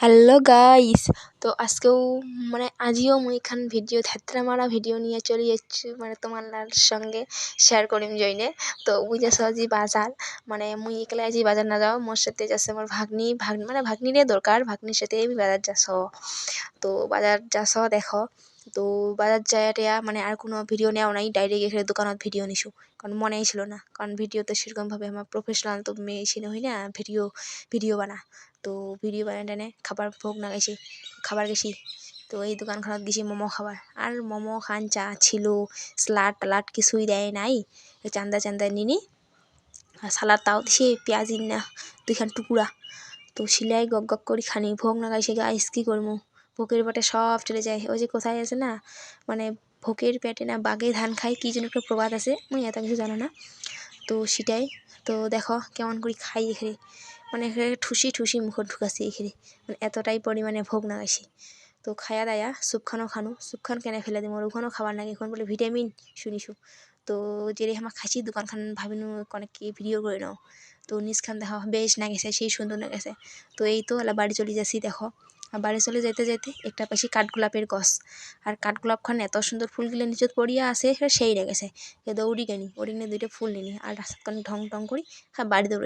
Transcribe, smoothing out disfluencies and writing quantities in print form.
Hello guys, তো আজকেও আজিও মুই এখান ভিডিও ধাত্রা মারা ভিডিও নিয়ে চলে যাচ্ছি তোমার সঙ্গে শেয়ার করিম জইনে। তো বুঝেছ যে বাজার মুই একলা আজি বাজার না যাও, মোর সাথে যাচ্ছে আমার ভাগ্নি ভাগ্নিরে দরকার, ভাগ্নির সাথে আমি বাজার যাস। তো বাজার যাস দেখো। তো বাজার যায় আর কোনো ভিডিও নেওয়া নাই, ডাইরেক্ট এখানে দোকানত ভিডিও নিছু, কারণ মনেই ছিল না, কারণ ভিডিওতে সেরকমভাবে আমার প্রফেশনাল তো মেয়ে ছিল হই না ভিডিও বানা। তো ভিডিও বানাই টানে খাবার ভোগ না গেছি, খাবার গেছি। তো এই দোকানখানত গেছি মোমো খাবার, আর মোমো খান চা ছিল, স্যালাড টালাড কিছুই দেয় নাই, চান্দা নিনি। আর সালাদ তাও দিছে পেঁয়াজি না দুইখান টুকুরা। তো সিলাই গক গক করি খানি, ভোগ না গাইছে গাইস, কী করবো, ভোকের পেটে সব চলে যায়। ওই যে কোথায় আছে না, ভোকের পেটে না বাঘে ধান খায়, কী যেন একটা প্রবাদ আছে, মুই এত কিছু জানো না। তো সেটাই। তো দেখো কেমন করে খাই এখানে, এখানে ঠুসি ঠুসি মুখত ঢুকাছি এখানে, এতটাই পরিমাণে ভোগ নাগাইছি। তো খায়া দায়া স্যুপখানো খানো, স্যুপখান কেনে ফেলে দিম, ওখানেও খাবার নাকি, এখন বলে ভিটামিন শুনিছু। তো যেরে আমার খাইছি দোকানখান ভাবিনু অনেক কি ভিডিও করে নাও। তো নিজখান দেখো বেশ না গেছে, সেই সুন্দর না গেছে। তো এই তো এলা বাড়ি চলে যাচ্ছি দেখো। আর বাড়ি চলে যাইতে যাইতে একটা পাশে কাঠগোলাপের গছ, আর কাঠগোলাপখান এত সুন্দর ফুলগুলো নিচত পড়িয়া আছে, সেই না গেছে। দৌড়ি গেনি, ওড়ি নিয়ে দুইটা ফুল নিনি, আর রাস্তাখান ঢং ঢং করি বাড়ি দৌড়ে